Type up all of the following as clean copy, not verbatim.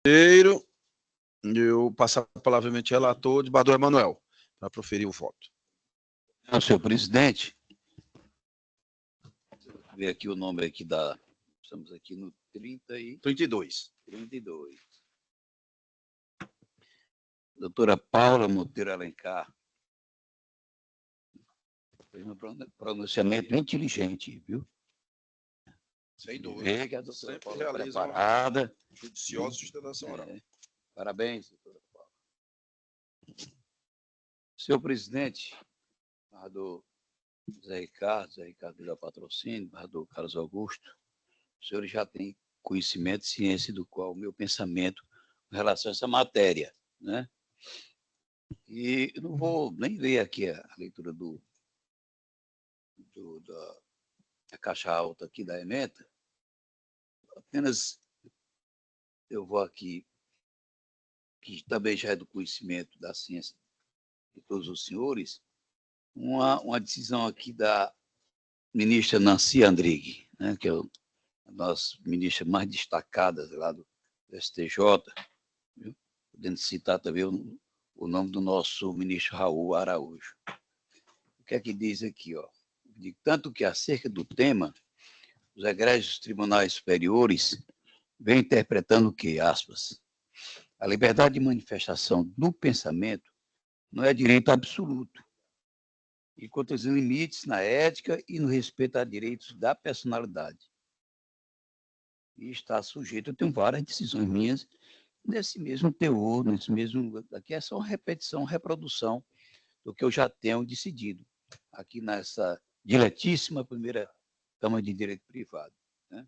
Primeiro, eu passo a palavra ao relator, desembargador Emanuel, para proferir o voto. Senhor presidente, ver aqui o nome aqui da... Estamos aqui no 32. Doutora Paula Monteiro Alencar. Fez um pronunciamento inteligente, viu? Sem dúvida. Que a doutora Sempre Paula realiza preparada. Judiciosa sustentação oral. Parabéns, doutora Paula. Senhor presidente, governador Zé Ricardo da Patrocínio, governador Carlos Augusto, os senhores já têm conhecimento e ciência do qual o meu pensamento em relação a essa matéria, né? E eu não vou nem ler aqui a leitura da caixa alta aqui da ementa, apenas eu vou aqui, que também já é do conhecimento da ciência de todos os senhores, uma decisão aqui da ministra Nancy Andrighi, né, que é a nossa ministra mais destacada lá do STJ, viu? Podendo citar também o nome do nosso ministro Raul Araújo. O que é que diz aqui? De tanto que acerca do tema, os egressos tribunais superiores vêm interpretando que, aspas, a liberdade de manifestação do pensamento não é direito absoluto, e quanto aos limites na ética e no respeito a direitos da personalidade. E está sujeito, eu tenho várias decisões minhas nesse mesmo teor, nesse mesmo... Aqui é só uma repetição, reprodução do que eu já tenho decidido aqui nessa diletíssima primeira Câmara de Direito Privado, né?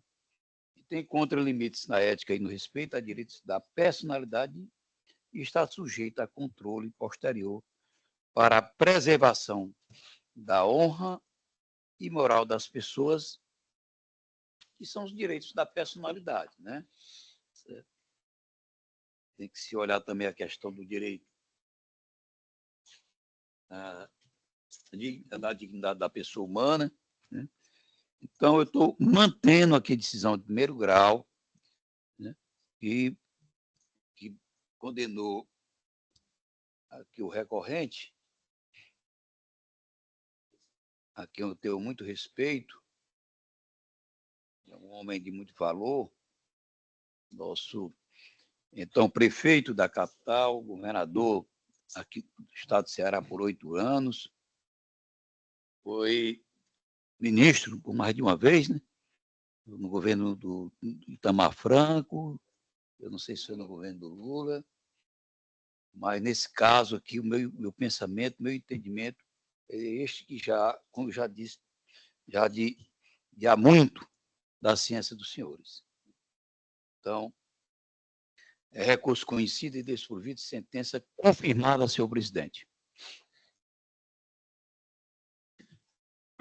E tem contra limites na ética e no respeito a direitos da personalidade e está sujeito a controle posterior para a preservação da honra e moral das pessoas, que são os direitos da personalidade, né? Certo? Tem que se olhar também a questão do direito da dignidade da pessoa humana, né? Então, eu estou mantendo aqui a decisão de primeiro grau, né, que condenou aqui o recorrente, a quem eu tenho muito respeito, é um homem de muito valor, nosso, então, prefeito da capital, governador aqui do estado do Ceará por 8 anos, foi ministro por mais de uma vez, né, no governo do Itamar Franco, eu não sei se foi no governo do Lula, mas nesse caso aqui, o meu pensamento, meu entendimento é este que já, como eu já disse, já de há muito da ciência dos senhores. Então, é recurso conhecido e desprovido, sentença confirmada, senhor presidente.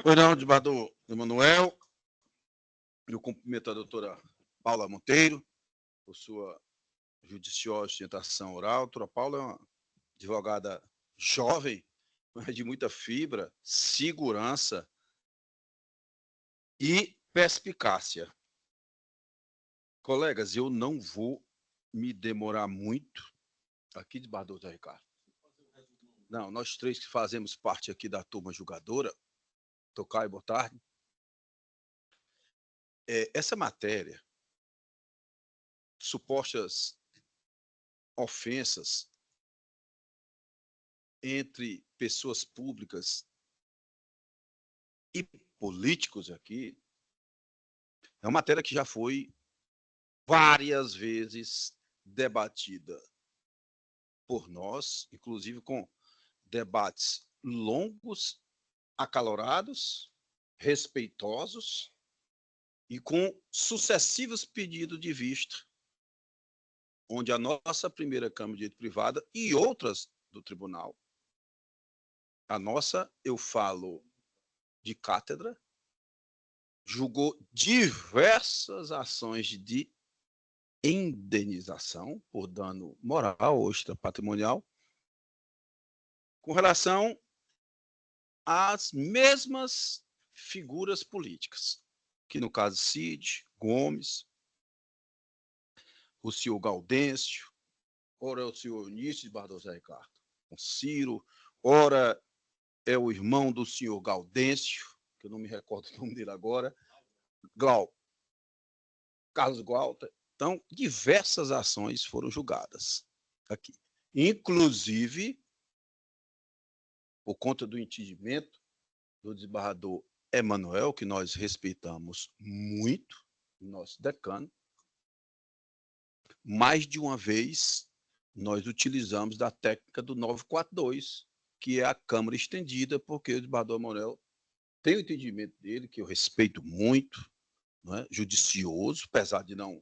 Pois não, desembargador Emanuel. Eu cumprimento a doutora Paula Monteiro por sua judiciosa sustentação oral. A doutora Paula é uma advogada jovem, mas de muita fibra, segurança e perspicácia. Colegas, eu não vou me demorar muito aqui, desembargador Zé Ricardo. Não, nós três que fazemos parte aqui da turma julgadora, Tocaio, boa tarde. Essa matéria, supostas ofensas entre pessoas públicas e políticos aqui, é uma matéria que já foi várias vezes debatida por nós, inclusive com debates longos, acalorados, respeitosos e com sucessivos pedidos de vista, onde a nossa primeira Câmara de Direito Privado e outras do tribunal, a nossa, eu falo de cátedra, julgou diversas ações de indenização por dano moral ou extrapatrimonial com relação às mesmas figuras políticas, que no caso Cid, Gomes, o senhor Gaudêncio, ora é o senhor Eunício de Barbosa Ricardo, com Ciro, ora é o irmão do senhor Gaudêncio, que eu não me recordo o nome dele agora, Carlos Glauter. Então, diversas ações foram julgadas aqui. Inclusive, por conta do entendimento do desembargador Emanuel, que nós respeitamos muito, nosso decano, mais de uma vez nós utilizamos da técnica do 942, que é a Câmara estendida, porque o desembargador Emanuel tem o entendimento dele, que eu respeito muito, não é? Judicioso, apesar de não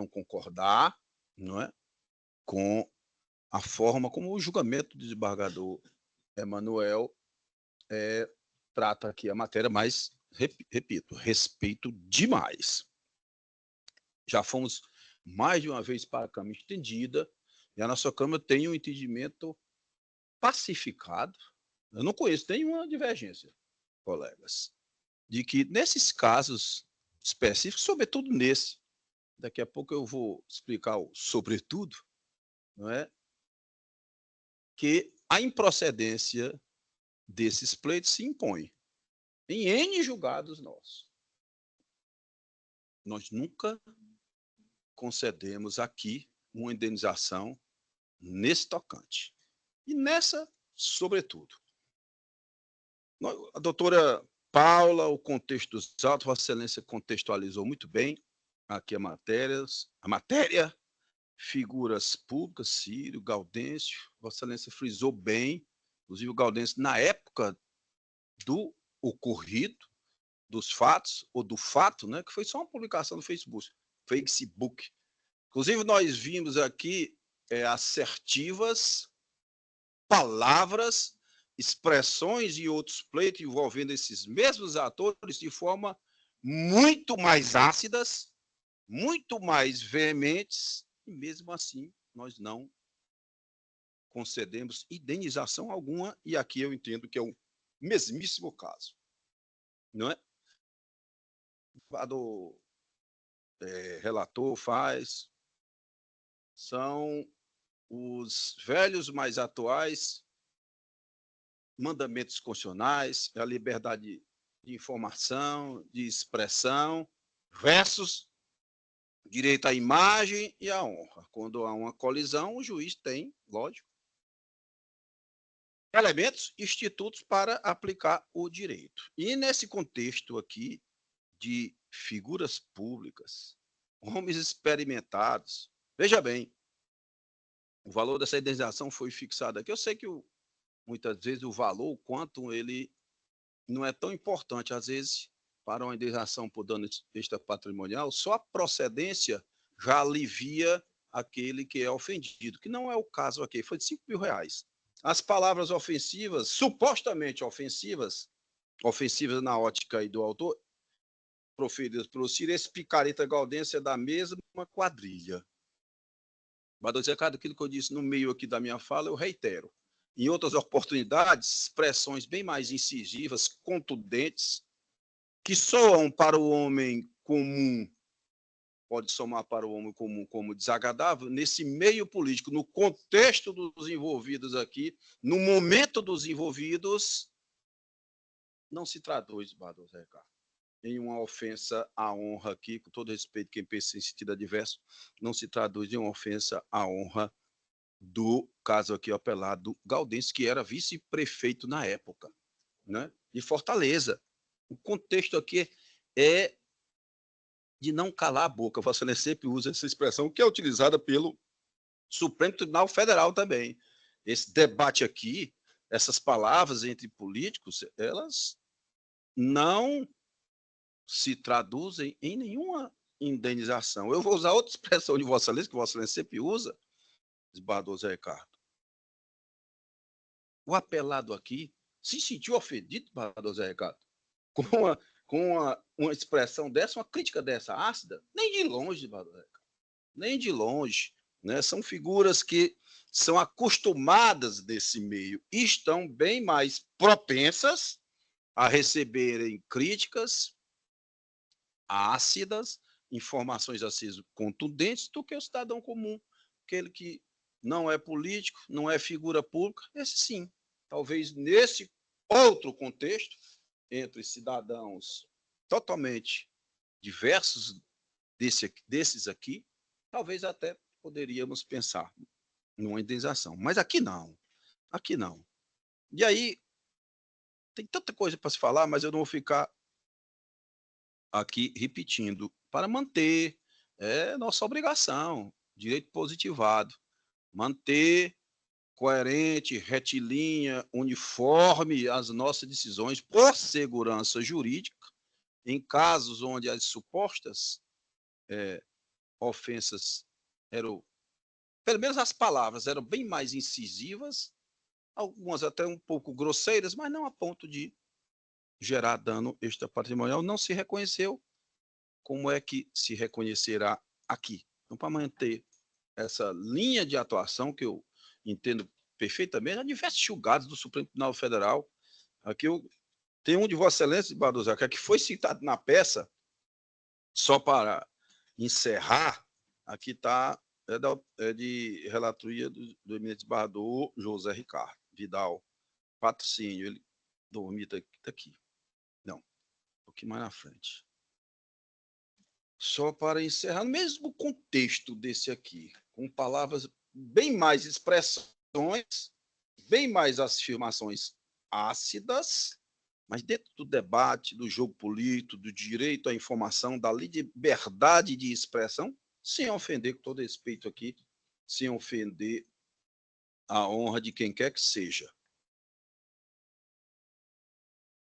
concordar, não é? Com a forma como o julgamento do desembargador Emanuel trata aqui a matéria, mas, repito, respeito demais. Já fomos mais de uma vez para a Câmara estendida, e a nossa Câmara tem um entendimento pacificado. Eu não conheço nenhuma divergência, colegas, de que nesses casos específicos, sobretudo nesse, daqui a pouco eu vou explicar o sobretudo, não é? Que a improcedência desses pleitos se impõe em N julgados nossos. Nós nunca concedemos aqui uma indenização nesse tocante. E nessa, sobretudo. A doutora Paula, o contexto dos autos, Vossa Excelência contextualizou muito bem aqui a matéria, figuras públicas, Ciro, Gaudêncio, Vossa Excelência frisou bem, inclusive o Gaudêncio, na época do ocorrido, dos fatos, ou do fato, né, que foi só uma publicação no Facebook. Inclusive, nós vimos aqui assertivas, palavras, expressões e outros pleitos envolvendo esses mesmos atores de forma muito mais ácidas, muito mais veementes, e mesmo assim nós não concedemos indenização alguma, e aqui eu entendo que é o mesmíssimo caso. Não é? O relator faz, são os velhos mais atuais mandamentos constitucionais, a liberdade de informação, de expressão, versus direito à imagem e à honra. Quando há uma colisão, o juiz tem, lógico, elementos, institutos para aplicar o direito. E nesse contexto aqui de figuras públicas, homens experimentados, veja bem, o valor dessa indenização foi fixado aqui. Eu sei que muitas vezes o valor, o quanto ele não é tão importante, às vezes, para uma indenização por dano extrapatrimonial, só a procedência já alivia aquele que é ofendido, que não é o caso aqui, foi de R$5.000. As palavras ofensivas, supostamente ofensivas na ótica aí do autor, proferidas pelo Ciro, esse picareta Gaudêncio é da mesma quadrilha. Mas, Ricardo, aquilo que eu disse no meio aqui da minha fala, eu reitero. Em outras oportunidades, expressões bem mais incisivas, contundentes, que soam para o homem comum, pode somar para o homem comum como desagradável, nesse meio político, no contexto dos envolvidos aqui, no momento dos envolvidos, não se traduz, Barbosa Ricardo, em uma ofensa à honra aqui, com todo respeito quem pensa em sentido adverso, não se traduz em uma ofensa à honra do caso aqui apelado Gaudêncio, que era vice-prefeito na época, né, de Fortaleza. O contexto aqui é de não calar a boca. Vossa Excelência sempre usa essa expressão, que é utilizada pelo Supremo Tribunal Federal também. Esse debate aqui, essas palavras entre políticos, elas não se traduzem em nenhuma indenização. Eu vou usar outra expressão de Vossa Excelência, que Vossa Excelência sempre usa, desembargador Zé Ricardo. O apelado aqui se sentiu ofendido, desembargador Zé Ricardo, com uma expressão dessa, uma crítica dessa ácida? Nem de longe, desembargador Zé Ricardo. Nem de longe. Né? São figuras que são acostumadas desse meio e estão bem mais propensas a receberem críticas ácidas, informações assim contundentes do que o cidadão comum, aquele que não é político, não é figura pública, esse sim. Talvez nesse outro contexto, entre cidadãos totalmente diversos desses aqui, talvez até poderíamos pensar numa indenização. Mas aqui não. Aqui não. E aí, tem tanta coisa para se falar, mas eu não vou ficar aqui repetindo. Para manter, é nossa obrigação, direito positivado, manter coerente, retilínea, uniforme as nossas decisões por segurança jurídica, em casos onde as supostas ofensas eram, pelo menos as palavras eram bem mais incisivas, algumas até um pouco grosseiras, mas não a ponto de gerar dano extrapatrimonial, não se reconheceu. Como é que se reconhecerá aqui? Então, para manter essa linha de atuação, que eu entendo perfeitamente, há diversos julgados do Supremo Tribunal Federal. Aqui eu tenho um de Vossa Excelência, Bardosa, que foi citado na peça, só para encerrar, aqui está, de relatoria do eminente desembargador José Ricardo Vidal, patrocínio, ele dormita aqui. Não, um pouquinho mais na frente. Só para encerrar, no mesmo contexto desse aqui, com palavras bem mais expressões, bem mais afirmações ácidas, mas dentro do debate, do jogo político, do direito à informação, da liberdade de expressão, sem ofender, com todo respeito aqui, sem ofender a honra de quem quer que seja.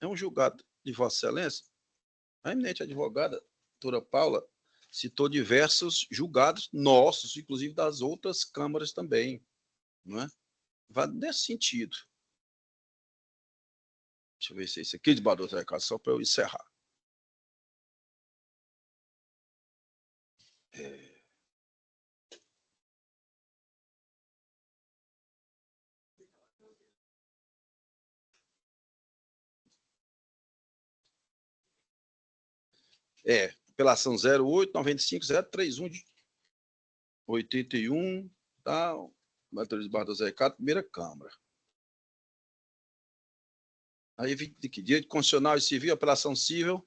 É um julgado de Vossa Excelência, a eminente advogada, doutora Paula, citou diversos julgados nossos, inclusive das outras câmaras também, não é? Vai nesse sentido. Deixa eu ver se é esse aqui de Barroso Recado, só para eu encerrar. Apelação 08-95-031 de 81, tá? Matheus Barroso Recado, primeira Câmara. Aí, de que direito constitucional e civil, apelação civil,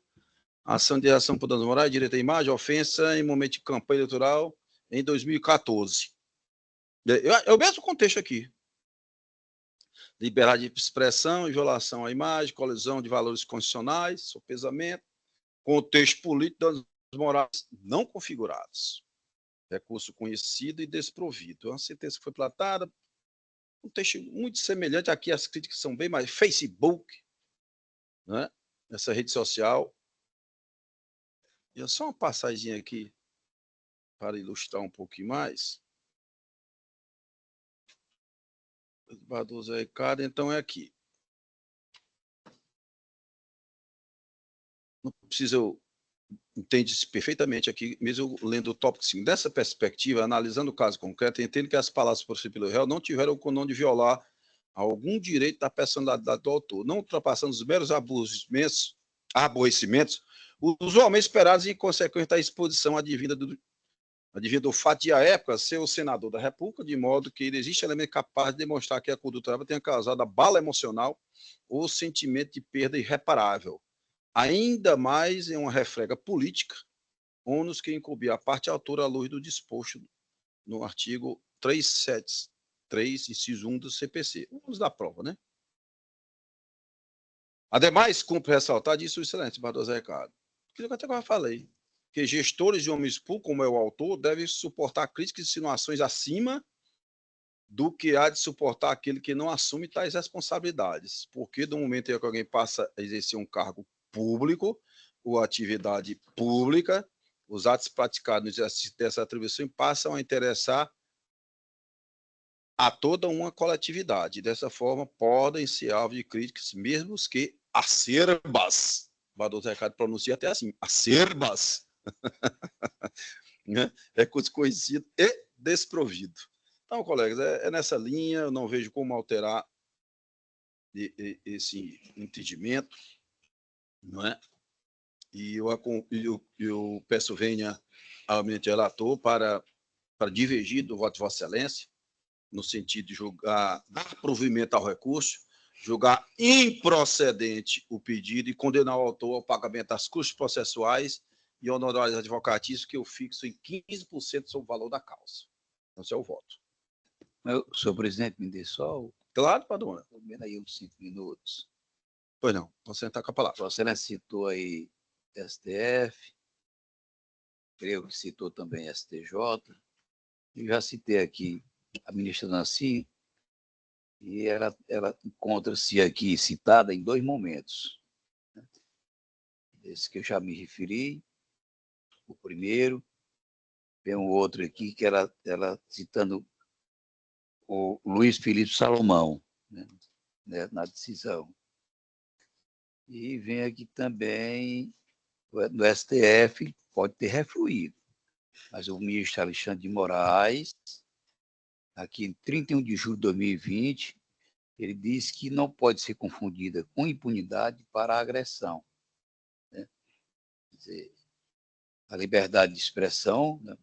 ação de ação por danos morais, direito à imagem, ofensa em momento de campanha eleitoral em 2014. É o mesmo contexto aqui. Liberdade de expressão, violação à imagem, colisão de valores constitucionais, sopesamento, contexto político, danos morais não configurados. Recurso conhecido e desprovido. É uma sentença que foi plantada, um texto muito semelhante. Aqui as críticas são bem mais. Facebook, né? Essa rede social. E é só uma passagem aqui para ilustrar um pouquinho mais. Barroso Recado, então é aqui. Não precisa eu entende-se perfeitamente aqui, mesmo lendo o tópico 5. Dessa perspectiva, analisando o caso concreto, entendo que as palavras proferidas pelo réu não tiveram o condão de violar algum direito da personalidade do autor, não ultrapassando os meros aborrecimentos usualmente esperados em consequência da exposição advinda do fato de, à época, ser o senador da República, de modo que existe elemento capaz de demonstrar que a conduta tenha causado abalo emocional ou sentimento de perda irreparável. Ainda mais em uma refrega política, ônus que incumbia a parte autora à luz do disposto no artigo 373, inciso 1 do CPC. Vamos da prova, né? Ademais, cumpre ressaltar, disse o excelente Barroso Recado, que eu até agora falei, que gestores de homens públicos, como é o autor, devem suportar críticas e insinuações acima do que há de suportar aquele que não assume tais responsabilidades, porque do momento em que alguém passa a exercer um cargo público ou atividade pública, os atos praticados no exercício dessa atribuição passam a interessar a toda uma coletividade. Dessa forma, podem ser alvo de críticas, mesmo que acerbas. O Barroso Recado pronuncia até assim, acerbas. É desconhecido e desprovido. Então, colegas, é nessa linha, eu não vejo como alterar esse entendimento, não é? E eu peço venha ao eminente relator para divergir do voto de Vossa Excelência, no sentido de dar provimento ao recurso, julgar improcedente o pedido e condenar o autor ao pagamento das custas processuais e honorários advocatícios, que eu fixo em 15% sobre o valor da causa. Então, esse é o voto. Senhor presidente, me dê só Claro, Padrão. aí uns 5 minutos. Pois não, vou sentar com a palavra. Vossa Excelência citou aí STF, creio que citou também STJ. Eu já citei aqui a ministra Nancy, e ela encontra-se aqui citada em 2 momentos. Esse que eu já me referi, o primeiro, tem um outro aqui que ela citando o Luiz Felipe Salomão, né, na decisão. E vem aqui também no STF, pode ter refluído, mas o ministro Alexandre de Moraes, aqui em 31 de julho de 2020, ele diz que não pode ser confundida com impunidade para agressão. Né? Quer dizer, a liberdade de expressão, né?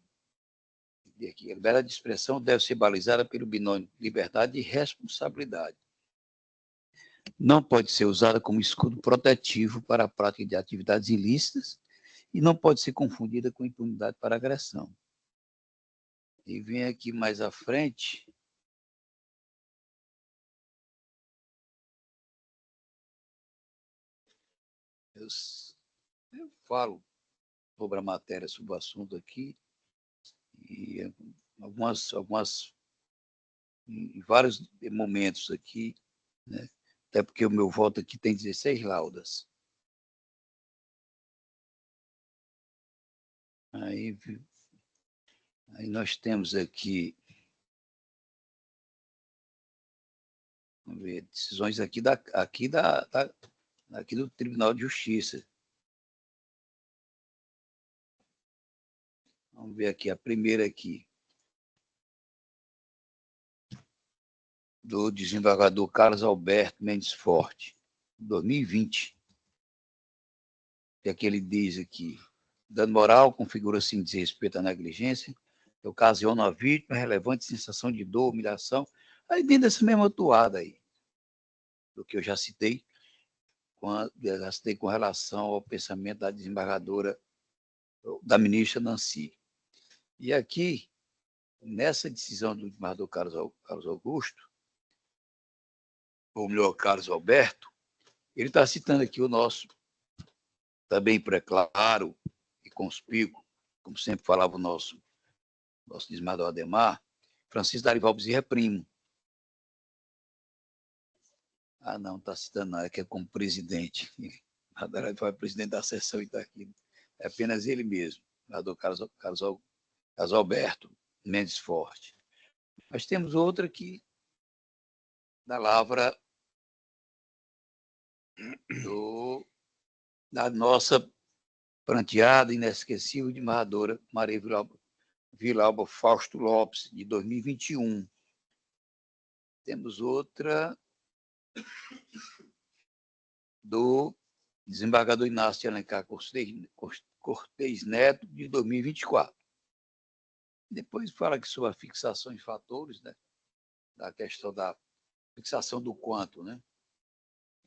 A liberdade de expressão deve ser balizada pelo binômio liberdade e responsabilidade. Não pode ser usada como escudo protetivo para a prática de atividades ilícitas e não pode ser confundida com impunidade para agressão. E vem aqui mais à frente, eu falo sobre a matéria, sobre o assunto aqui, e em vários momentos aqui, né? Até porque o meu voto aqui tem 16 laudas. Aí nós temos aqui, vamos ver, decisões aqui do Tribunal de Justiça. Vamos ver aqui, a primeira aqui, do desembargador Carlos Alberto Mendes Forte, 2020. Que é que ele diz aqui: dano moral configura-se em desrespeito à negligência, que ocasiona à vítima relevante sensação de dor, humilhação, aí dentro dessa mesma toada aí, do que eu já citei com relação ao pensamento da desembargadora, da ministra Nancy. E aqui, nessa decisão do desembargador Carlos Augusto, ou melhor, Carlos Alberto, ele está citando aqui o nosso, também preclaro e conspícuo, como sempre falava o nosso desembargador Adhemar, Francisco Darival Bezerra Primo. Ah, não, está citando, não, é que é como presidente. A Darival é presidente da sessão e está aqui. É apenas ele mesmo, o Carlos Alberto Mendes Forte. Nós temos outra aqui, da lavra da nossa pranteada, inesquecível desembargadora Maria Vilauba Fausto Lopes, de 2021. Temos outra do desembargador Inácio de Alencar Cortez Neto, de 2024. Depois fala que sobre a fixação de fatores, né, da questão da fixação do quanto, né?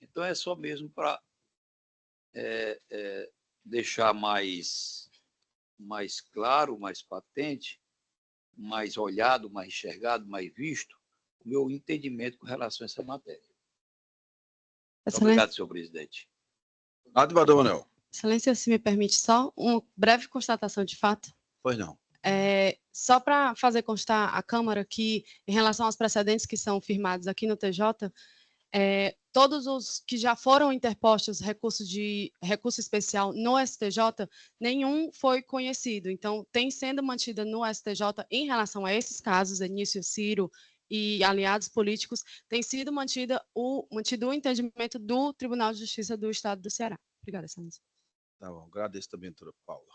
Então é só mesmo para deixar mais claro, mais patente, mais olhado, mais enxergado, mais visto o meu entendimento com relação a essa matéria. Muito obrigado, senhor presidente. Advogado Manuel. Excelência, se me permite só uma breve constatação de fato. Pois não. Só para fazer constar à Câmara que, em relação aos precedentes que são firmados aqui no TJ, todos os que já foram interpostos recurso especial no STJ, nenhum foi conhecido. Então, tem sendo mantida no STJ, em relação a esses casos, Enício Ciro e aliados políticos, tem sido mantido o entendimento do Tribunal de Justiça do Estado do Ceará. Obrigada, excelência. Tá bom, agradeço também, doutora Paula.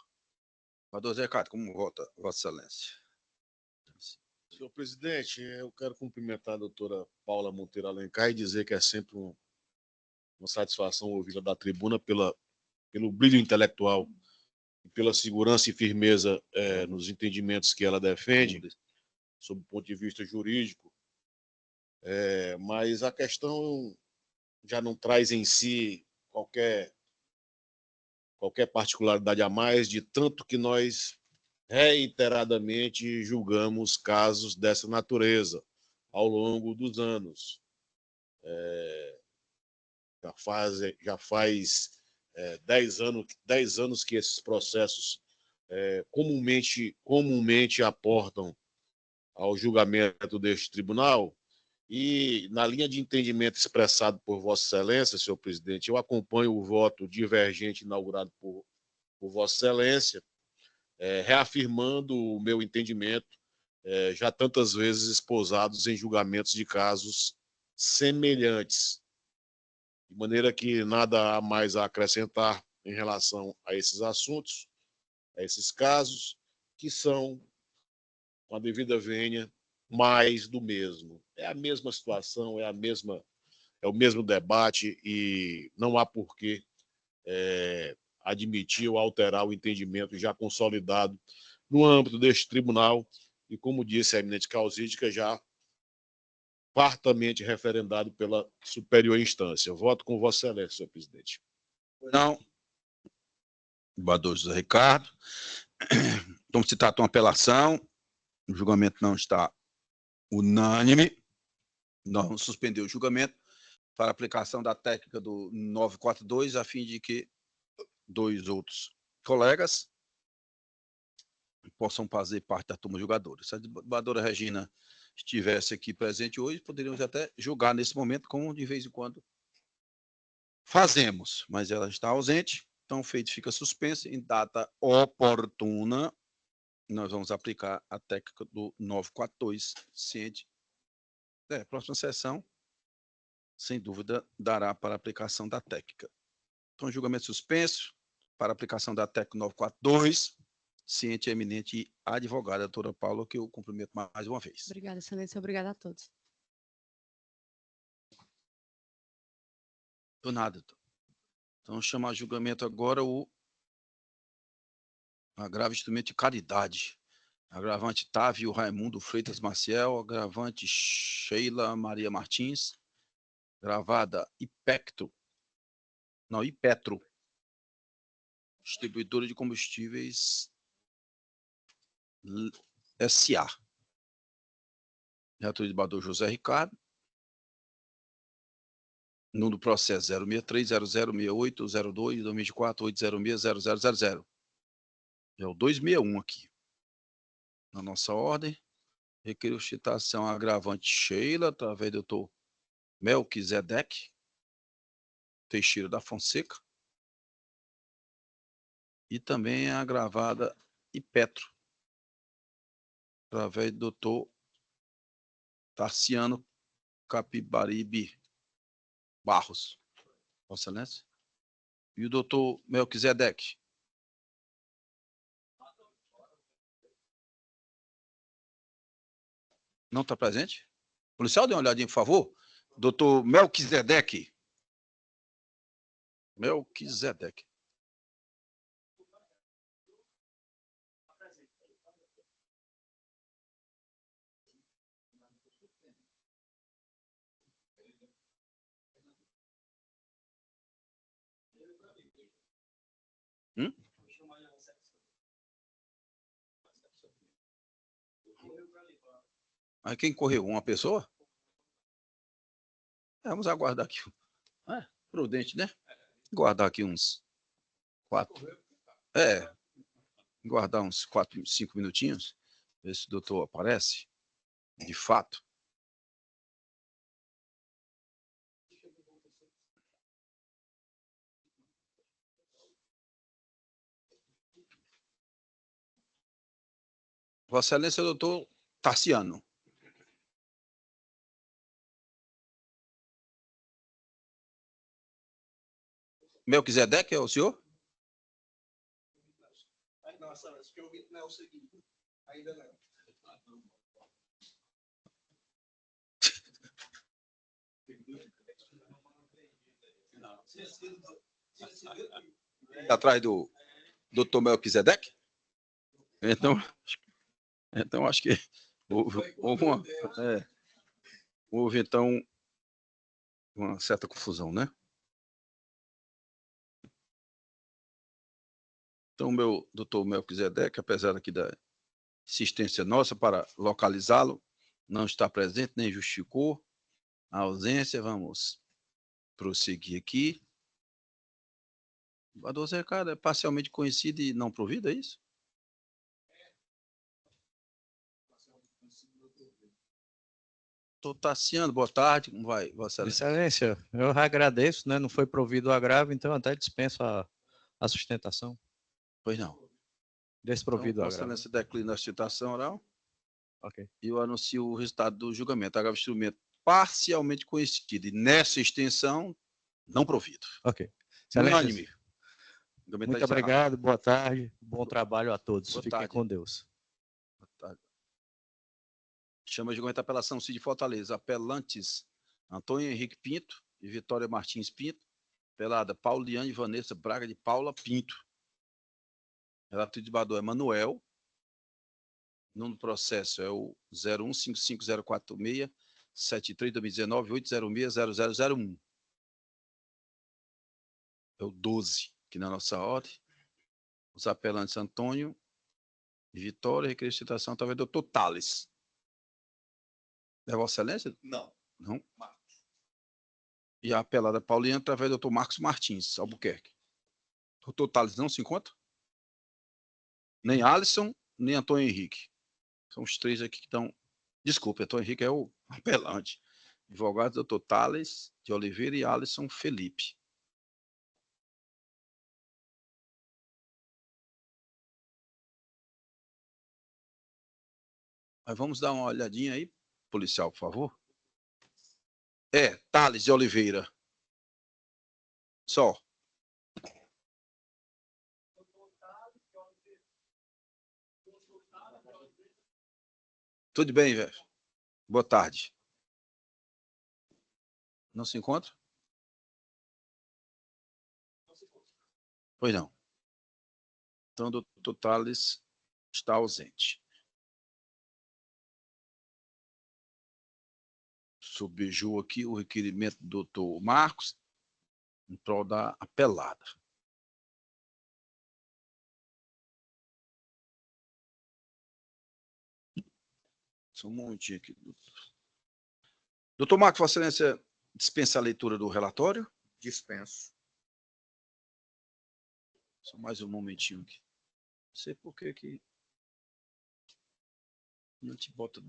Doutor Zé Ricardo, como vota Vossa Excelência? Senhor presidente, eu quero cumprimentar a doutora Paula Monteiro Alencar e dizer que é sempre uma satisfação ouvi-la da tribuna pela pelo brilho intelectual e pela segurança e firmeza nos entendimentos que ela defende, sob o ponto de vista jurídico, mas a questão já não traz em si qualquer particularidade a mais, de tanto que nós reiteradamente julgamos casos dessa natureza ao longo dos anos. Já faz 10 anos que esses processos comumente aportam ao julgamento deste tribunal, e, na linha de entendimento expressado por Vossa Excelência, senhor presidente, eu acompanho o voto divergente inaugurado por Vossa Excelência, reafirmando o meu entendimento, já tantas vezes esposados em julgamentos de casos semelhantes, de maneira que nada há mais a acrescentar em relação a esses assuntos, a esses casos, que são, com a devida vênia, mais do mesmo. É a mesma situação, é o mesmo debate, e não há por que admitir ou alterar o entendimento já consolidado no âmbito deste tribunal e, como disse a eminente causídica, já fartamente referendado pela superior instância. Voto com Vossa Excelência, senhor presidente. Não. Desembargador José Ricardo. Então, se trata de uma apelação, o julgamento não está unânime, nós vamos suspender o julgamento para aplicação da técnica do 942, a fim de que dois outros colegas possam fazer parte da turma julgadora. Se a desembargadora Regina estivesse aqui presente hoje, poderíamos até julgar nesse momento, como de vez em quando fazemos, mas ela está ausente, então o feito fica suspenso. Em data oportuna, nós vamos aplicar a técnica do 942, ciente. Próxima sessão, sem dúvida, dará para aplicação da técnica. Então, julgamento suspenso para aplicação da técnica 942, ciente, eminente e advogada, doutora Paula, que eu cumprimento mais uma vez. Obrigada, excelência. Obrigada a todos. Do nada, doutor. Então, chamar a julgamento agora o agravo instrumento de caridade. Agravante Távio Raimundo Freitas Maciel, agravante Sheila Maria Martins, gravada Ipetro, distribuidora de combustíveis S.A. Relator de desembargador José Ricardo. Número do processo 063-0068-02-2024-806-0000. É o 261 aqui. Na nossa ordem. Requer citação agravante Sheila, através do doutor Melquisedeque Teixeira da Fonseca. E também a agravada Ipetro, através do doutor Tarciano Capibaribe Barros. Vossa Excelência. E o doutor Melquisedeque. Não está presente? Policial, dê uma olhadinha, por favor. Doutor Melquisedeque. Melquisedeque. Aí quem correu? Uma pessoa? Vamos aguardar aqui. Prudente, né? Guardar aqui uns 4. Guardar uns 4, 5 minutinhos. Ver se o doutor aparece. De fato. Vossa Excelência, doutor Tarciano. Melquisedeque é o senhor? Não, Excelência, que eu vi não é o seguinte. Ainda não. Atrás do Dr. Melquisedeque? Então acho que houve então uma certa confusão, né? Então, meu doutor Melquisedeque, apesar aqui da insistência nossa para localizá-lo, não está presente, nem justificou a ausência. Vamos prosseguir aqui. O Adolfo Zé Ricardo é parcialmente conhecido e não provido, é isso? Doutor Tassiano, boa tarde, como vai, Vossa Excelência? Excelência, eu agradeço, né? Não foi provido o agravo, então até dispenso a sustentação. Pois não. Desprovido Então, o Vossa agravo. Excelência declina a citação oral Ok. e eu anuncio o resultado do julgamento. Agravo instrumento parcialmente conhecido e nessa extensão não provido. Ok. Unânime. Muito obrigado, boa tarde, bom trabalho a todos. Boa Fiquem tarde. com Deus. Boa tarde. Chama de julgamento a apelação Cid Fortaleza. Apelantes Antônio Henrique Pinto e Vitória Martins Pinto. Apelada Pauliane Vanessa Braga de Paula Pinto. Relator de debatador é Manuel. Número do processo é o 01550467321980600001. É o 12, aqui na nossa ordem. Os apelantes Antônio e Vitória, requerer citação através do Dr. Tales. É Vossa Excelência? Não. Não. E a apelada Paulinha através do Dr. Marcos Martins, Albuquerque. Dr. Tales não se encontra? Nem Alisson, nem Antônio Henrique. São os três aqui que estão. Desculpe, Antônio Henrique é o apelante. Advogado Dr. Tales de Oliveira e Alisson Felipe. Mas vamos dar uma olhadinha aí, policial, por favor. É, Tales de Oliveira. Só. Tudo bem, velho? Boa tarde. Não se encontra? Pois não. Então, o doutor Tales está ausente. Subjugo aqui o requerimento do doutor Marcos em prol da apelada. Só um momentinho aqui. Doutor Marcos, Vossa Excelência dispensa a leitura do relatório? Dispenso. Só mais um momentinho aqui. Não sei por que não te bota.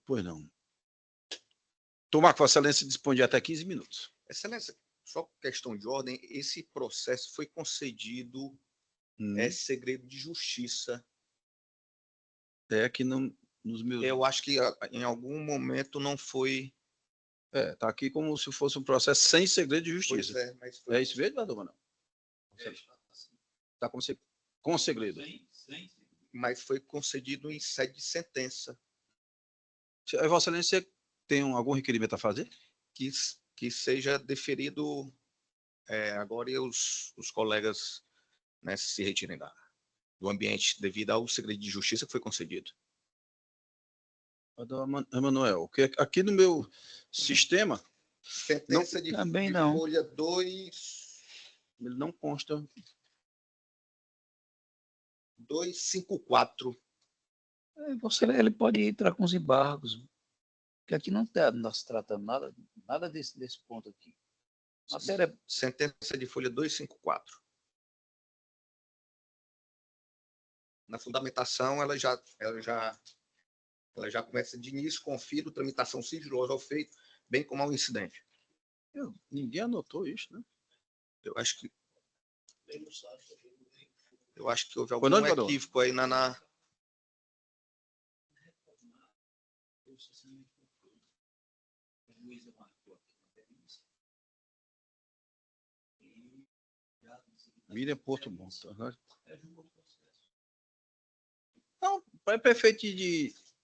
Pois não. Tomar que Vossa Excelência dispõe de até 15 minutos. Excelência, só questão de ordem, esse processo foi concedido segredo de justiça. É que não, nos meus. Eu acho que em algum momento não foi. Está aqui como se fosse um processo sem segredo de justiça. Pois é, mas foi. É isso mesmo, Adão Manuel? Está com segredo. Mas foi concedido em sede de sentença. Vossa Excelência tem algum requerimento a fazer? Que seja deferido agora e os colegas, né, se retirem do ambiente devido ao segredo de justiça que foi concedido. Emanuel, aqui no meu sistema. Sentença de folha 2. Ele não consta. 254. Ele pode entrar com os embargos, porque aqui não está nós tratando nada desse ponto aqui. Matéria... Sentença de folha 254. Na fundamentação, ela já começa de início, confiro, tramitação sigilosa ao feito, bem como ao incidente. Ninguém anotou isso, né? Eu acho que houve algum equívoco aí Miriam Porto Bom. Não, é prefeito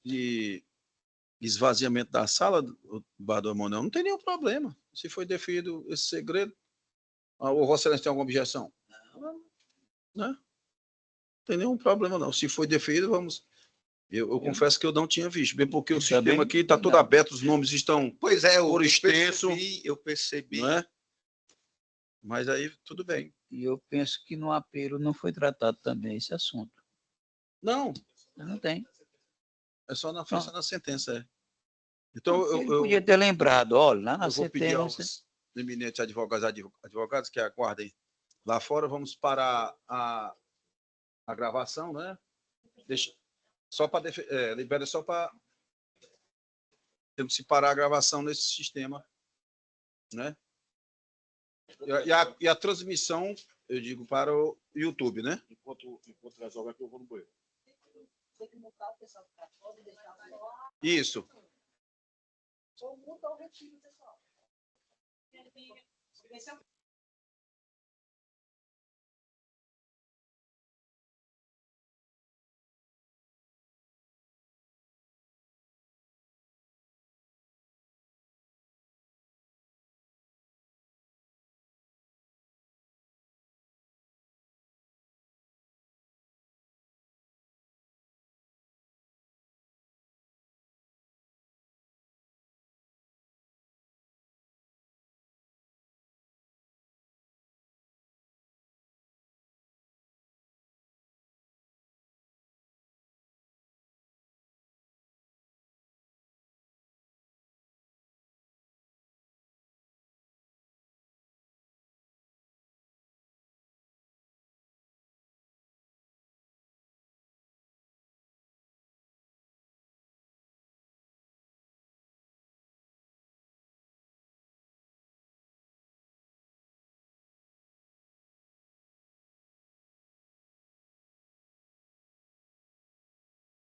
de esvaziamento da sala, Bador Manuel, não tem nenhum problema. Se foi definido esse segredo, ou Vossa Excelência tem alguma objeção? Não. Não tem nenhum problema, não. Se foi definido, vamos. Eu confesso que eu não tinha visto, bem porque o sistema aqui está todo aberto, os nomes estão Pois é, por extenso. eu percebi. Não é? Mas aí tudo bem. E eu penso que no apelo não foi tratado também esse assunto. Não, Não tem. é só na frente na sentença, é. Então, Ele podia ter lembrado, olha, lá na eu vou pedir sentença. aos eminentes advogados que aguardem lá fora, vamos parar a gravação, né? Deixa, só para libera só para temos que parar a gravação nesse sistema, né? E a transmissão, eu digo, para o YouTube, né? Enquanto resolve aqui, eu vou no banheiro. Isso.